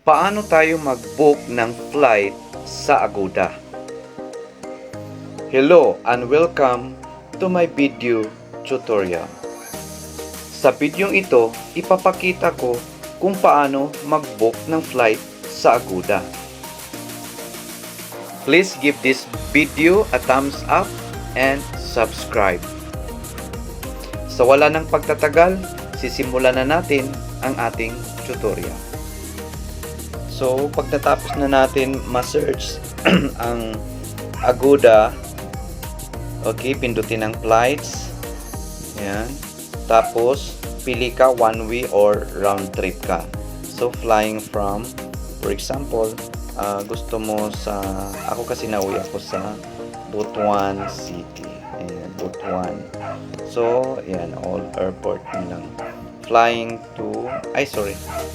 Paano tayo mag-book ng flight sa Agoda? Hello and welcome to my video tutorial. Sa video ito, ipapakita ko kung paano mag-book ng flight sa Agoda. Please give this video a thumbs up and subscribe. Sa wala ng pagtatagal, sisimulan na natin ang ating tutorial. So, pagkatapos na natin ma-search ang Agoda, okay, pindutin ang flights. Ayan. Tapos, pili ka one way or round trip ka. So, flying from, for example, gusto mo sa, ako kasi nauwi ako sa Butuan City. Ayan, Butuan. So, ayan, all airport lang. Flying to,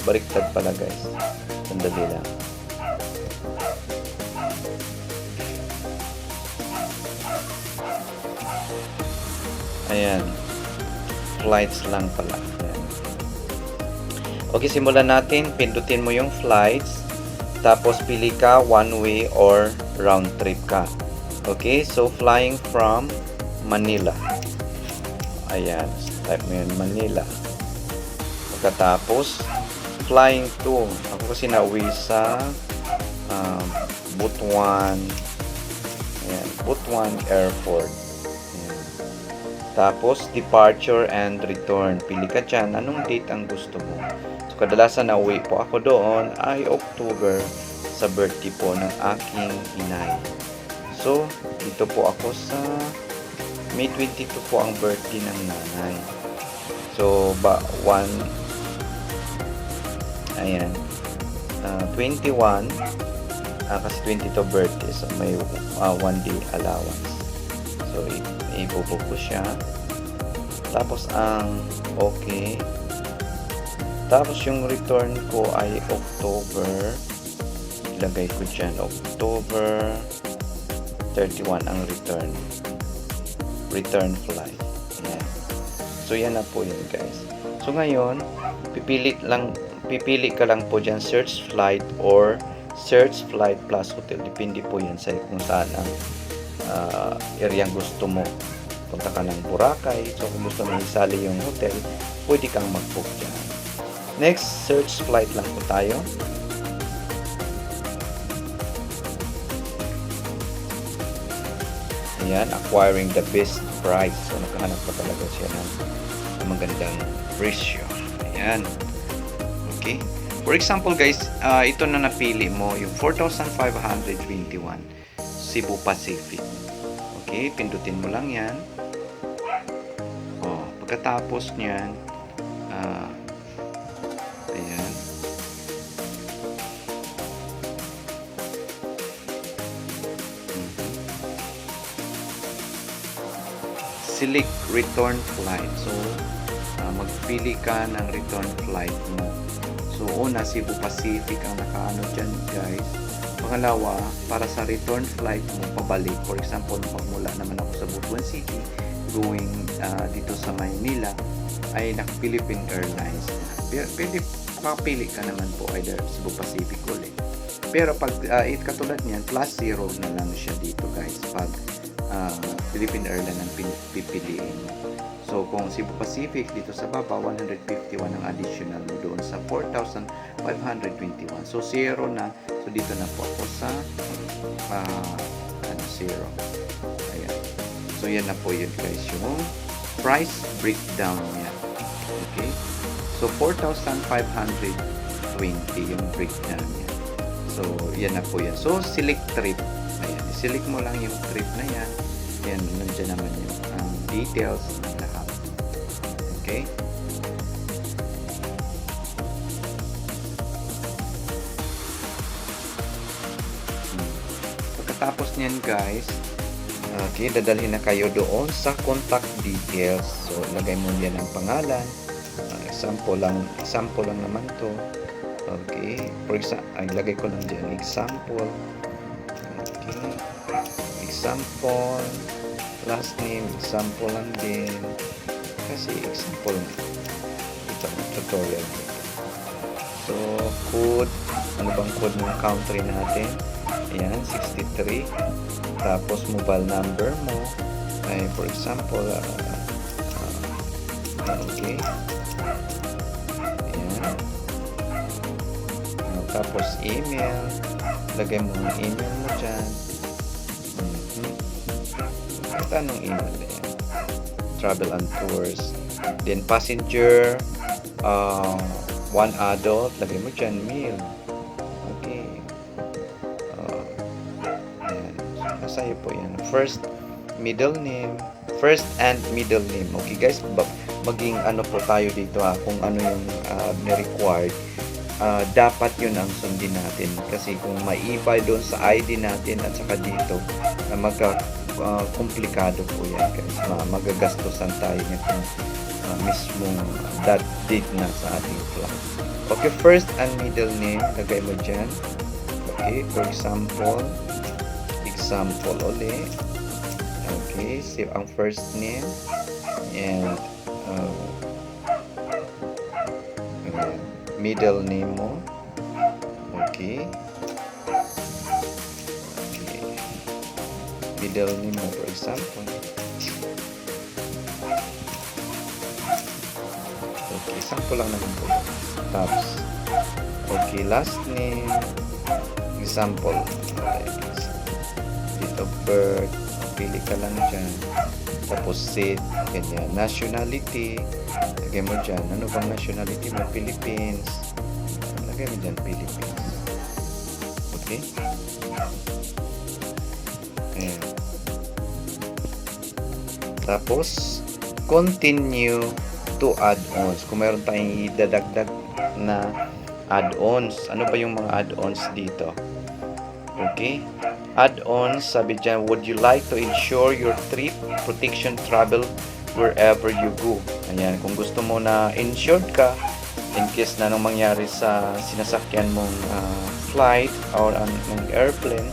baliktad pala guys. Sandali lang. Ayan. Flights lang pala. Ayan. Okay, simulan natin. Pindutin mo yung flights. Tapos pili ka one way or round trip ka. Okay, so flying from Manila. Ayan. Type mo yun, Manila. Pagkatapos, flying to, ako kasi nauwi sa Butuan. Ayan, Butuan Airport. Ayan. Tapos, departure and return. Pili ka dyan, anong date ang gusto mo. So, kadalasan nauwi po ako doon ay October sa birthday po ng aking inay. So, dito po ako sa May 22 po ang birthday ng nanay. So, 21 kasi 22 birthday, so may 1 day allowance. So ibubook ko siya. Tapos ang okay, tapos yung return ko ay October, ilagay ko dyan October 31 ang return flight. Yan. So yan na po yun guys. So ngayon pipili ka lang po dyan, search flight or search flight plus hotel. Depende po yan sa kung saan ang area gusto mo. Punta ka ng Boracay, so kung gusto mo isali yung hotel, pwede kang mag-book dyan. Next, search flight lang po tayo. Ayan, acquiring the best price. So nakahanap pa talaga siya ng magandang presyo. Ayan. Okay. For example guys, ito na napili mo, yung 4,521 Cebu Pacific. Okay, pindutin mo lang yan. Pagkatapos nyan, ayan. Select return flight. So, magpili ka ng return flight mo. So, una, Cebu Pacific ang nakaano dyan, guys. Pangalawa, para sa return flight mo, pabalik. For example, pagmula naman ako sa Butuan City, going dito sa Maynila, ay naka-Philippine Airlines. Pwede, makapili ka naman po, either Cebu Pacific ulit. Pero pag katulad niyan, plus 0 na lang siya dito, guys. Pag Philippine Airlines ang pipiliin mo. So, kung Cebu Pacific, dito sa baba, 151 ang additional mo doon sa 4,521. So, 0 na. So, dito na po ako sa 0. Ayan. So, yan na po yun guys. Yung price breakdown niya. Okay? So, 4,520 yung breakdown niya. So, yan na po yan. So, select trip. Ayan. Select mo lang yung trip na yan. Yan, nandiyan naman yung details ng lahat. Okay? Pagkatapos niyan guys, okay, dadalhin na kayo doon sa contact details. So, lagay mo yan ang pangalan. Sample lang naman to. Okay. For example, lagay ko lang dyan, example. Okay. Example. Last name, example lang din. Kasi example ito, tutorial. So, code ano bang code ng country natin. Ayan, 63. Tapos mobile number mo ay for example okay. Ayan. Tapos email, lagay mo ang email mo dyan. At anong email yan? Travel and tours. Then passenger, one adult, lagay mo dyan, meal. Okay. Ayan. Sa'yo po yan. First and middle name. Okay guys, maging ano po tayo dito kung ano yung required. Dapat yun ang sundin natin. Kasi kung maiba doon sa ID natin at saka dito, komplikado po yan guys. Magagastosan tayo nitong mismong that date na sa ating flight. Okay, first and middle name, lagay mo dyan. Okay, for example ulit. Okay, save ang first name and middle name mo. Okay. Middle name mo, for example. Okay, sample lang naman po. Tapos, okay, last name. Example. Okay. Date of birth. Pili ka lang dyan. Tapos, seat. Ganyan. Nationality. Lagay mo dyan. Ano bang nationality mo? Philippines. Lagay mo dyan, Philippines. Okay? Ayan. Tapos, continue to add-ons. Kung mayroon tayong idadagdag na add-ons. Ano ba yung mga add-ons dito? Okay? Add-ons, sabi dyan, would you like to ensure your trip protection travel wherever you go? Ayan, kung gusto mo na insured ka, in case na anong mangyari sa sinasakyan mong flight or ng airplane,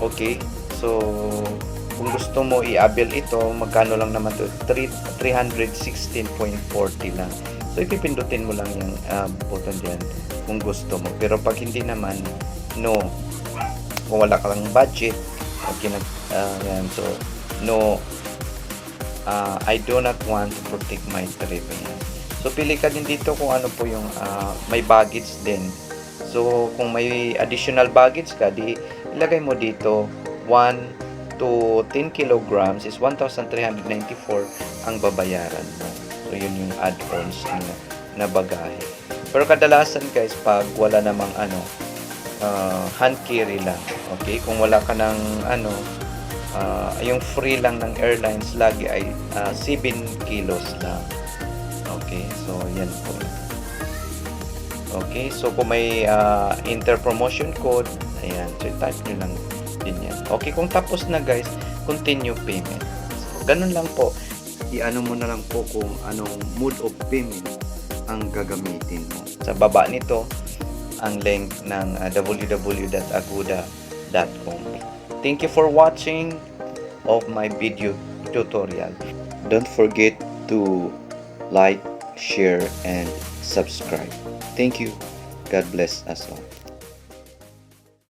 okay? So, kung gusto mo i-avail ito, magkano lang naman to? 316.40 lang. So, ipipindutin mo lang yung button dyan kung gusto mo. Pero pag hindi naman, no. Kung wala ka lang budget, okay na, yan. So, no, I do not want to protect my trip. Ayan. So, pili ka din dito kung ano po yung may baggage din. So, kung may additional baggage ka, di ilagay mo dito 1 to 10 kilograms is 1,394 ang babayaran mo. So, yun yung add-ons na bagahe. Pero kadalasan guys, pag wala namang hand carry lang. Okay? Kung wala ka ng yung free lang ng airlines lagi ay 7 kilos lang. Okay? So, yan po. Okay? So, kung may inter-promotion code, ayan. So, type nyo lang din yan. Okay? Kung tapos na guys, continue payment. So, ganun lang po. I-ano mo na lang po kung anong mode of payment ang gagamitin mo. Sa baba nito, ang link ng www.agoda.com. Thank you for watching of my video tutorial. Don't forget to like, share, and subscribe. Thank you. God bless us all.